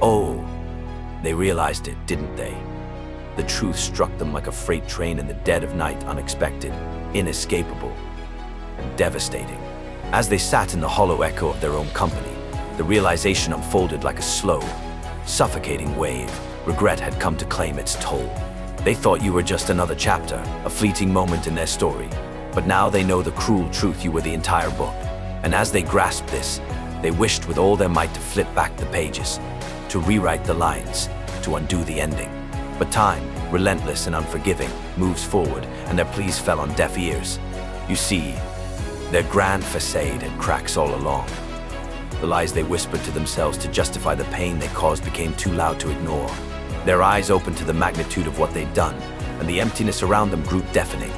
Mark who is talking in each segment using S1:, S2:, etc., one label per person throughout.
S1: Oh, they realized it, didn't they? The truth struck them like a freight train in the dead of night, unexpected, inescapable, and devastating. As they sat in the hollow echo of their own company, the realization unfolded like a slow, suffocating wave. Regret had come to claim its toll. They thought you were just another chapter, a fleeting moment in their story. But now they know the cruel truth: you were the entire book. And as they grasped this, they wished with all their might to flip back the pages, to rewrite the lines, to undo the ending. But time, relentless and unforgiving, moves forward, and their pleas fell on deaf ears. You see, their grand facade had cracks all along. The lies they whispered to themselves to justify the pain they caused became too loud to ignore. Their eyes opened to the magnitude of what they'd done, and the emptiness around them grew deafening.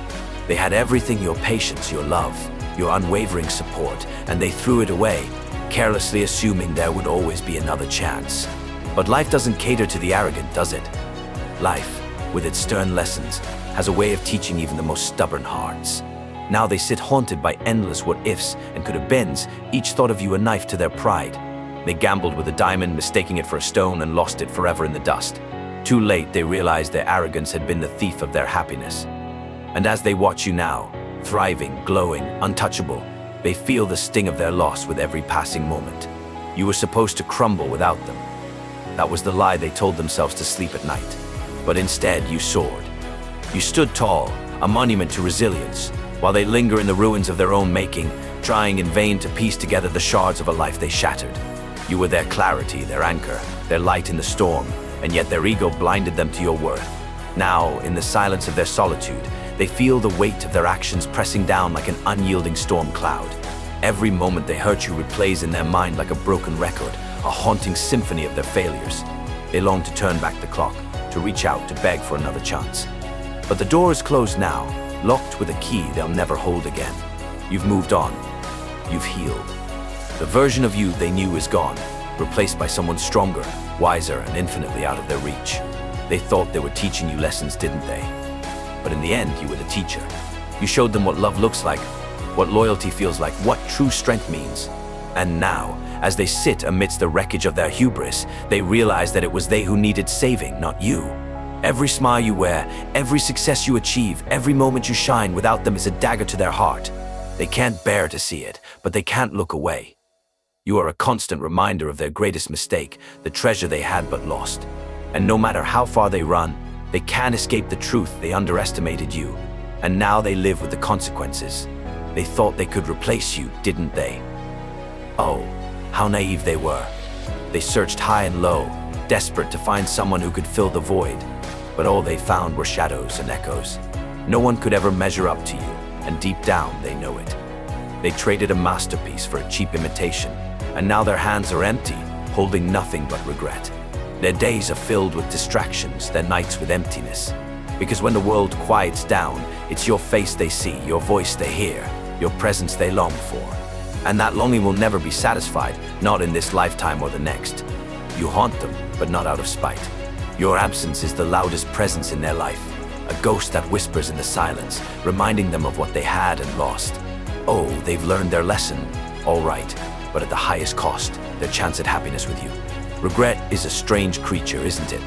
S1: They had everything: your patience, your love, your unwavering support, and they threw it away, carelessly assuming there would always be another chance. But life doesn't cater to the arrogant, does it? Life, with its stern lessons, has a way of teaching even the most stubborn hearts. Now they sit haunted by endless what-ifs and could-have-beens, each thought of you a knife to their pride. They gambled with a diamond, mistaking it for a stone, and lost it forever in the dust. Too late, they realized their arrogance had been the thief of their happiness. And as they watch you now, thriving, glowing, untouchable, they feel the sting of their loss with every passing moment. You were supposed to crumble without them. That was the lie they told themselves to sleep at night. But instead, you soared. You stood tall, a monument to resilience, while they linger in the ruins of their own making, trying in vain to piece together the shards of a life they shattered. You were their clarity, their anchor, their light in the storm, and yet their ego blinded them to your worth. Now, in the silence of their solitude, they feel the weight of their actions pressing down like an unyielding storm cloud. Every moment they hurt you replays in their mind like a broken record, a haunting symphony of their failures. They long to turn back the clock, to reach out, to beg for another chance. But the door is closed now, locked with a key they'll never hold again. You've moved on. You've healed. The version of you they knew is gone, replaced by someone stronger, wiser, and infinitely out of their reach. They thought they were teaching you lessons, didn't they? But in the end, you were the teacher. You showed them what love looks like, what loyalty feels like, what true strength means. And now, as they sit amidst the wreckage of their hubris, they realize that it was they who needed saving, not you. Every smile you wear, every success you achieve, every moment you shine without them is a dagger to their heart. They can't bear to see it, but they can't look away. You are a constant reminder of their greatest mistake, the treasure they had but lost. And no matter how far they run, they can't escape the truth: they underestimated you. And now they live with the consequences. They thought they could replace you, didn't they? Oh, how naive they were. They searched high and low, desperate to find someone who could fill the void. But all they found were shadows and echoes. No one could ever measure up to you, and deep down they know it. They traded a masterpiece for a cheap imitation, and now their hands are empty, holding nothing but regret. Their days are filled with distractions, their nights with emptiness. Because when the world quiets down, it's your face they see, your voice they hear, your presence they long for. And that longing will never be satisfied, not in this lifetime or the next. You haunt them, but not out of spite. Your absence is the loudest presence in their life, a ghost that whispers in the silence, reminding them of what they had and lost. Oh, they've learned their lesson, all right, but at the highest cost, their chance at happiness with you. Regret is a strange creature, isn't it?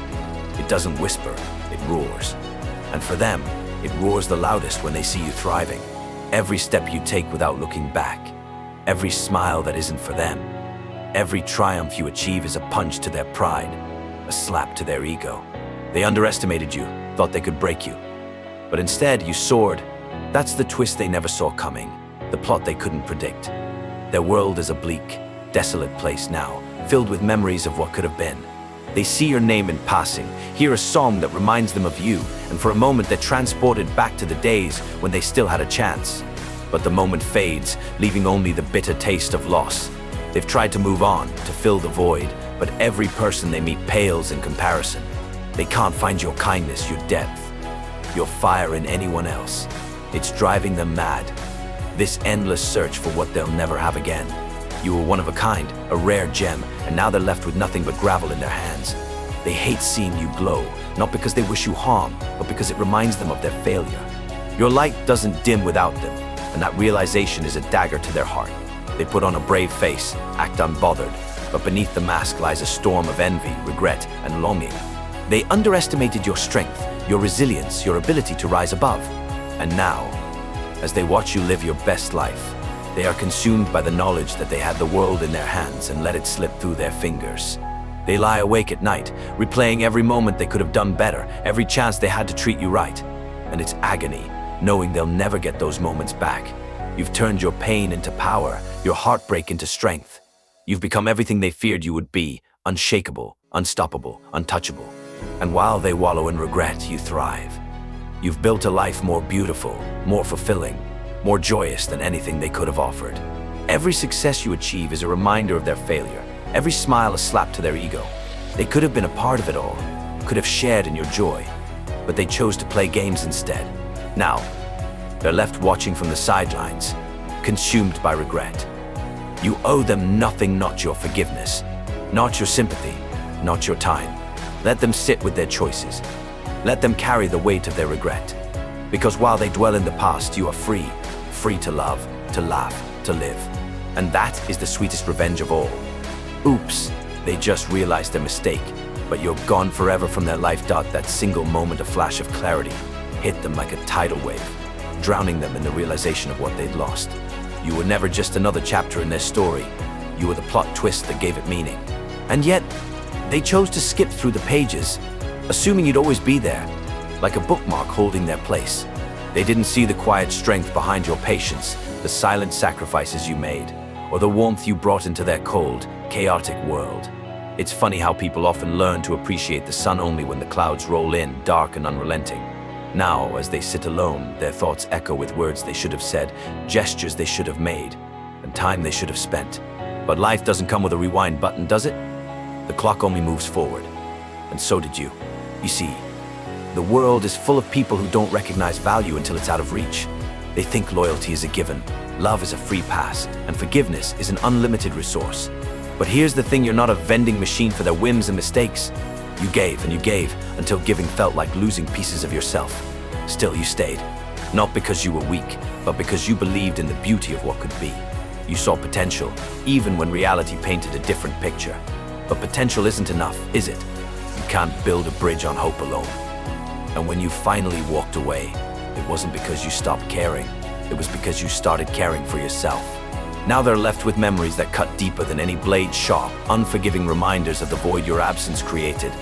S1: It doesn't whisper, it roars. And for them, it roars the loudest when they see you thriving. Every step you take without looking back, every smile that isn't for them, every triumph you achieve is a punch to their pride, a slap to their ego. They underestimated you, thought they could break you. But instead, you soared. That's the twist they never saw coming, the plot they couldn't predict. Their world is a bleak, desolate place now, filled with memories of what could have been. They see your name in passing, hear a song that reminds them of you, and for a moment they're transported back to the days when they still had a chance. But the moment fades, leaving only the bitter taste of loss. They've tried to move on, to fill the void, but every person they meet pales in comparison. They can't find your kindness, your depth, your fire in anyone else. It's driving them mad. This endless search for what they'll never have again. You were one of a kind, a rare gem, and now they're left with nothing but gravel in their hands. They hate seeing you glow, not because they wish you harm, but because it reminds them of their failure. Your light doesn't dim without them, and that realization is a dagger to their heart. They put on a brave face, act unbothered, but beneath the mask lies a storm of envy, regret, and longing. They underestimated your strength, your resilience, your ability to rise above. And now, as they watch you live your best life, they are consumed by the knowledge that they had the world in their hands and let it slip through their fingers. They lie awake at night, replaying every moment they could have done better, every chance they had to treat you right. And it's agony, knowing they'll never get those moments back. You've turned your pain into power, your heartbreak into strength. You've become everything they feared you would be, unshakable, unstoppable, untouchable. And while they wallow in regret, you thrive. You've built a life more beautiful, more fulfilling, more joyous than anything they could have offered. Every success you achieve is a reminder of their failure, every smile a slap to their ego. They could have been a part of it all, could have shared in your joy, but they chose to play games instead. Now, they're left watching from the sidelines, consumed by regret. You owe them nothing, not your forgiveness, not your sympathy, not your time. Let them sit with their choices. Let them carry the weight of their regret. Because while they dwell in the past, you are free, free to love, to laugh, to live. And that is the sweetest revenge of all. Oops, they just realized their mistake, but you're gone forever from their life. That single moment, a flash of clarity, hit them like a tidal wave, drowning them in the realization of what they'd lost. You were never just another chapter in their story. You were the plot twist that gave it meaning. And yet, they chose to skip through the pages, assuming you'd always be there, like a bookmark holding their place. They didn't see the quiet strength behind your patience, the silent sacrifices you made, or the warmth you brought into their cold, chaotic world. It's funny how people often learn to appreciate the sun only when the clouds roll in, dark and unrelenting. Now, as they sit alone, their thoughts echo with words they should have said, gestures they should have made, and time they should have spent. But life doesn't come with a rewind button, does it? The clock only moves forward. And so did you. You see, the world is full of people who don't recognize value until it's out of reach. They think loyalty is a given, love is a free pass, and forgiveness is an unlimited resource. But here's the thing, you're not a vending machine for their whims and mistakes. You gave and you gave until giving felt like losing pieces of yourself. Still, you stayed. Not because you were weak, but because you believed in the beauty of what could be. You saw potential, even when reality painted a different picture. But potential isn't enough, is it? You can't build a bridge on hope alone. And when you finally walked away, it wasn't because you stopped caring. It was because you started caring for yourself. Now they're left with memories that cut deeper than any blade sharp, unforgiving reminders of the void your absence created.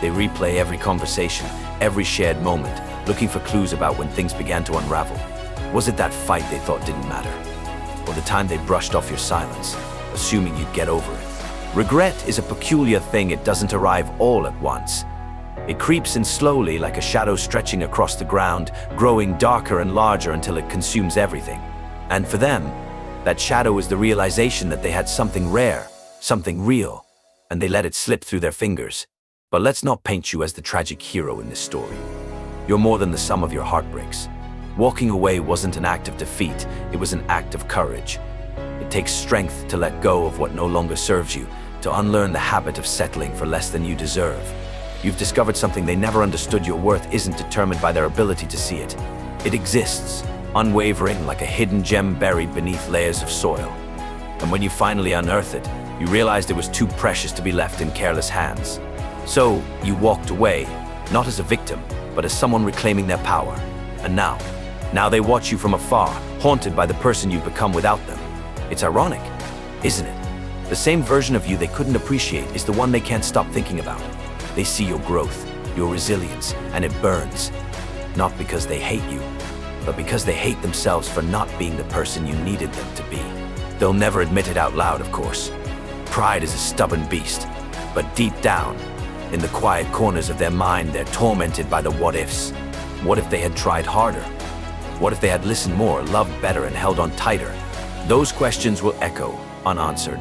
S1: They replay every conversation, every shared moment, looking for clues about when things began to unravel. Was it that fight they thought didn't matter? Or the time they brushed off your silence, assuming you'd get over it? Regret is a peculiar thing. It doesn't arrive all at once. It creeps in slowly, like a shadow stretching across the ground, growing darker and larger until it consumes everything. And for them, that shadow is the realization that they had something rare, something real, and they let it slip through their fingers. But let's not paint you as the tragic hero in this story. You're more than the sum of your heartbreaks. Walking away wasn't an act of defeat, it was an act of courage. It takes strength to let go of what no longer serves you, to unlearn the habit of settling for less than you deserve. You've discovered something they never understood. Your worth isn't determined by their ability to see it. It exists, unwavering, like a hidden gem buried beneath layers of soil. And when you finally unearth it, you realized it was too precious to be left in careless hands. So you walked away, not as a victim, but as someone reclaiming their power. And now they watch you from afar, haunted by the person you've become without them. It's ironic, isn't it? The same version of you they couldn't appreciate is the one they can't stop thinking about. They see your growth, your resilience, and it burns. Not because they hate you, but because they hate themselves for not being the person you needed them to be. They'll never admit it out loud, of course. Pride is a stubborn beast, but deep down, in the quiet corners of their mind, they're tormented by the what-ifs. What if they had tried harder? What if they had listened more, loved better, and held on tighter? Those questions will echo, unanswered,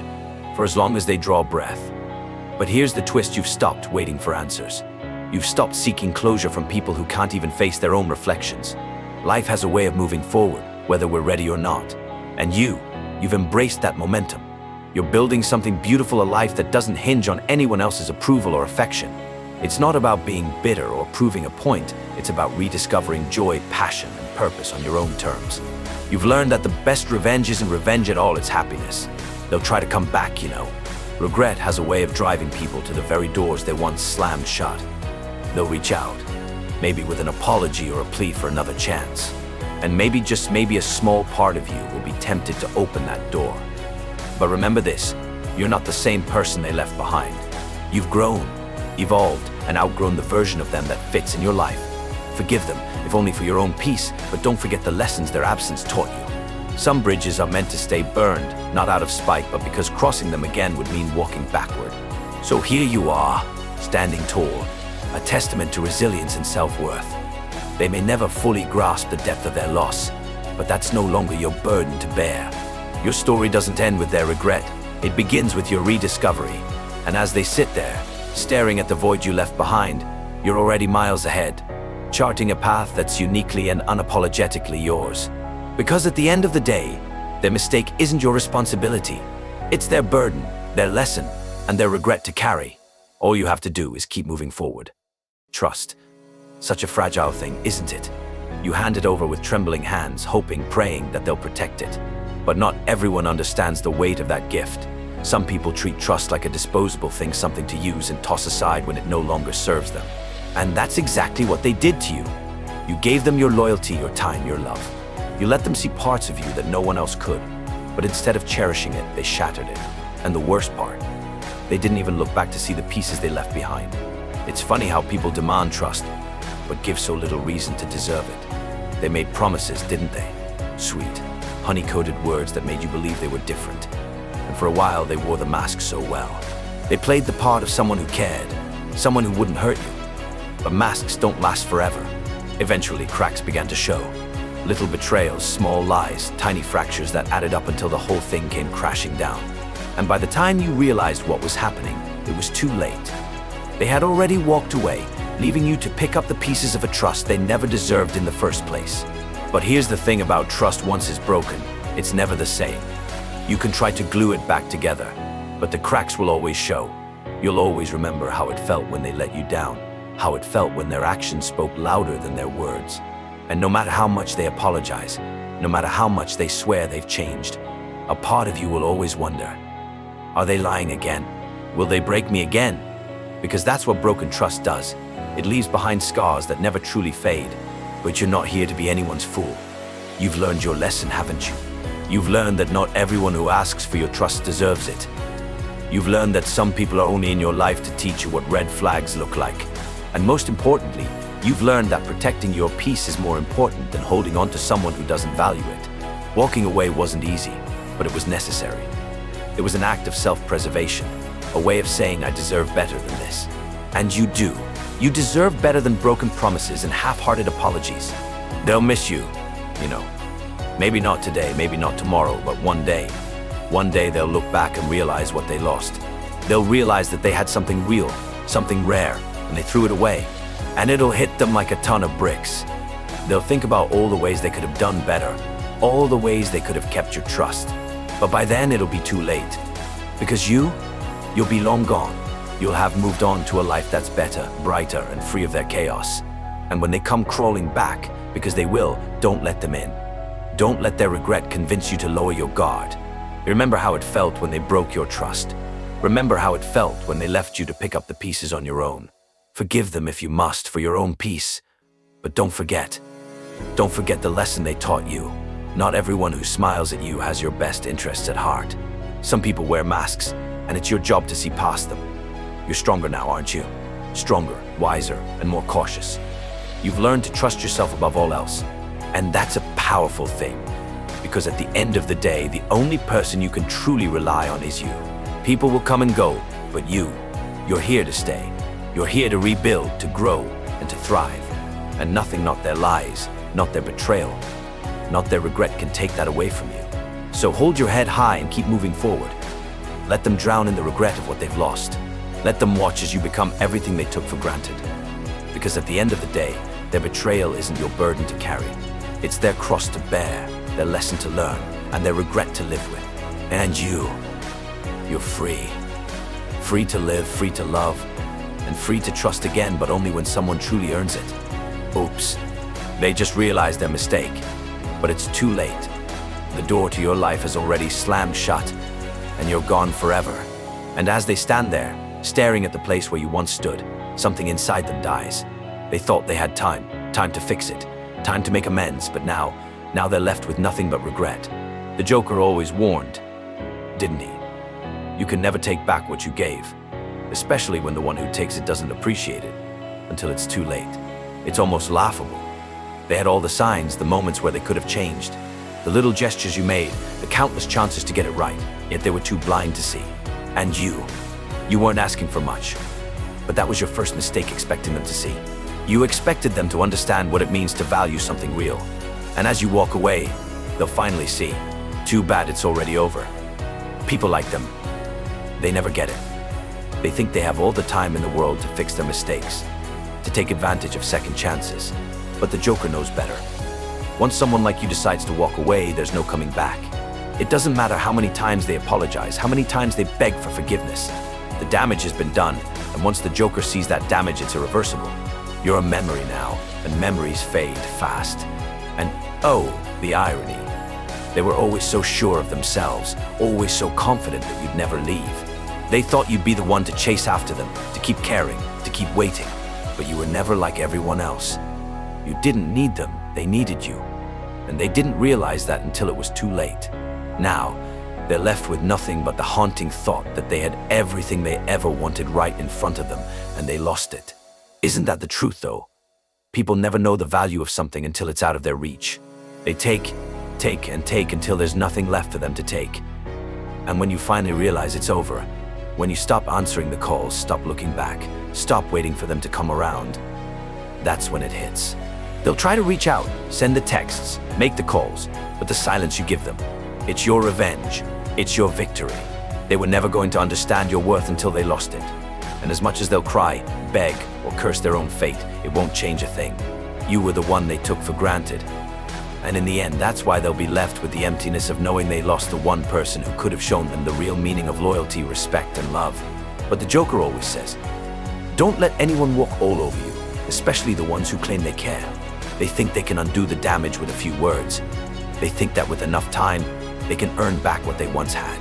S1: for as long as they draw breath. But here's the twist: you've stopped waiting for answers. You've stopped seeking closure from people who can't even face their own reflections. Life has a way of moving forward, whether we're ready or not. And you've embraced that momentum. You're building something beautiful, a life that doesn't hinge on anyone else's approval or affection. It's not about being bitter or proving a point. It's about rediscovering joy, passion, and purpose on your own terms. You've learned that the best revenge isn't revenge at all, it's happiness. They'll try to come back, Regret has a way of driving people to the very doors they once slammed shut. They'll reach out, maybe with an apology or a plea for another chance. And maybe, just maybe, a small part of you will be tempted to open that door. But remember this, you're not the same person they left behind. You've grown, evolved, and outgrown the version of them that fits in your life. Forgive them, if only for your own peace, but don't forget the lessons their absence taught you. Some bridges are meant to stay burned, not out of spite, but because crossing them again would mean walking backward. So here you are, standing tall, a testament to resilience and self-worth. They may never fully grasp the depth of their loss, but that's no longer your burden to bear. Your story doesn't end with their regret. It begins with your rediscovery. And as they sit there, staring at the void you left behind, you're already miles ahead, charting a path that's uniquely and unapologetically yours. Because at the end of the day, their mistake isn't your responsibility. It's their burden, their lesson, and their regret to carry. All you have to do is keep moving forward. Trust. Such a fragile thing, isn't it? You hand it over with trembling hands, hoping, praying that they'll protect it. But not everyone understands the weight of that gift. Some people treat trust like a disposable thing, something to use and toss aside when it no longer serves them. And that's exactly what they did to you. You gave them your loyalty, your time, your love. You let them see parts of you that no one else could. But instead of cherishing it, they shattered it. And the worst part, they didn't even look back to see the pieces they left behind. It's funny how people demand trust, but give so little reason to deserve it. They made promises, didn't they? Sweet, honey-coated words that made you believe they were different. And for a while, they wore the mask so well. They played the part of someone who cared, someone who wouldn't hurt you. But masks don't last forever. Eventually, cracks began to show. Little betrayals, small lies, tiny fractures that added up until the whole thing came crashing down. And by the time you realized what was happening, it was too late. They had already walked away, leaving you to pick up the pieces of a trust they never deserved in the first place. But here's the thing about trust: once it's broken, it's never the same. You can try to glue it back together, but the cracks will always show. You'll always remember how it felt when they let you down, how it felt when their actions spoke louder than their words. And no matter how much they apologize, no matter how much they swear they've changed, a part of you will always wonder, are they lying again? Will they break me again? Because that's what broken trust does. It leaves behind scars that never truly fade. But you're not here to be anyone's fool. You've learned your lesson, haven't you? You've learned that not everyone who asks for your trust deserves it. You've learned that some people are only in your life to teach you what red flags look like. And most importantly, you've learned that protecting your peace is more important than holding on to someone who doesn't value it. Walking away wasn't easy, but it was necessary. It was an act of self-preservation, a way of saying, I deserve better than this. And you do. You deserve better than broken promises and half-hearted apologies. They'll miss you, you know. Maybe not today, maybe not tomorrow, but one day. One day they'll look back and realize what they lost. They'll realize that they had something real, something rare, and they threw it away. And it'll hit them like a ton of bricks. They'll think about all the ways they could have done better, all the ways they could have kept your trust. But by then it'll be too late. Because you'll be long gone. You'll have moved on to a life that's better, brighter, and free of their chaos. And when they come crawling back, because they will, don't let them in. Don't let their regret convince you to lower your guard. Remember how it felt when they broke your trust. Remember how it felt when they left you to pick up the pieces on your own. Forgive them if you must, for your own peace. But don't forget the lesson they taught you. Not everyone who smiles at you has your best interests at heart. Some people wear masks, and it's your job to see past them. You're stronger now, aren't you? Stronger, wiser, and more cautious. You've learned to trust yourself above all else. And that's a powerful thing. Because at the end of the day, the only person you can truly rely on is you. People will come and go, but you're here to stay. You're here to rebuild, to grow, and to thrive. And nothing, not their lies, not their betrayal, not their regret can take that away from you. So hold your head high and keep moving forward. Let them drown in the regret of what they've lost. Let them watch as you become everything they took for granted. Because at the end of the day, their betrayal isn't your burden to carry. It's their cross to bear, their lesson to learn, and their regret to live with. And you're free. Free to live, free to love, and free to trust again, but only when someone truly earns it. Oops. They just realized their mistake. But it's too late. The door to your life has already slammed shut, and you're gone forever. And as they stand there, staring at the place where you once stood, something inside them dies. They thought they had time to fix it, time to make amends, but now they're left with nothing but regret. The Joker always warned, didn't he? You can never take back what you gave, especially when the one who takes it doesn't appreciate it until it's too late. It's almost laughable. They had all the signs, the moments where they could have changed, the little gestures you made, the countless chances to get it right, yet they were too blind to see. And you weren't asking for much, but that was your first mistake expecting them to see. You expected them to understand what it means to value something real. And as you walk away, they'll finally see. Too bad it's already over. People like them, they never get it. They think they have all the time in the world to fix their mistakes, to take advantage of second chances. But the Joker knows better. Once someone like you decides to walk away, there's no coming back. It doesn't matter how many times they apologize, how many times they beg for forgiveness. The damage has been done, and once the Joker sees that damage, it's irreversible. You're a memory now, and memories fade fast. And oh, the irony. They were always so sure of themselves, always so confident that you'd never leave. They thought you'd be the one to chase after them, to keep caring, to keep waiting. But you were never like everyone else. You didn't need them, they needed you. And they didn't realize that until it was too late. Now, they're left with nothing but the haunting thought that they had everything they ever wanted right in front of them, and they lost it. Isn't that the truth, though? People never know the value of something until it's out of their reach. They take and take until there's nothing left for them to take. And when you finally realize it's over, when you stop answering the calls, stop looking back, stop waiting for them to come around, that's when it hits. They'll try to reach out, send the texts, make the calls, but the silence you give them, it's your revenge, it's your victory. They were never going to understand your worth until they lost it. And as much as they'll cry, beg, or curse their own fate, it won't change a thing. You were the one they took for granted. And in the end, that's why they'll be left with the emptiness of knowing they lost the one person who could have shown them the real meaning of loyalty, respect, and love. But the Joker always says, don't let anyone walk all over you, especially the ones who claim they care. They think they can undo the damage with a few words. They think that with enough time, they can earn back what they once had.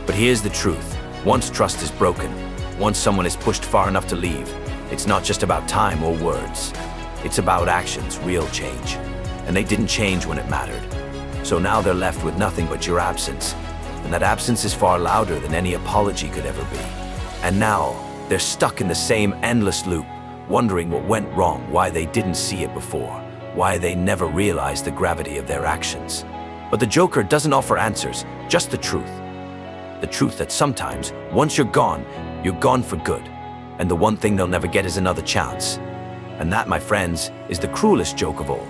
S1: But here's the truth. Once trust is broken, once someone is pushed far enough to leave, it's not just about time or words. It's about actions, real change. And they didn't change when it mattered. So now they're left with nothing but your absence. And that absence is far louder than any apology could ever be. And now, they're stuck in the same endless loop, wondering what went wrong, why they didn't see it before, why they never realized the gravity of their actions. But the Joker doesn't offer answers, just the truth. The truth that sometimes, once you're gone for good. And the one thing they'll never get is another chance. And that, my friends, is the cruelest joke of all.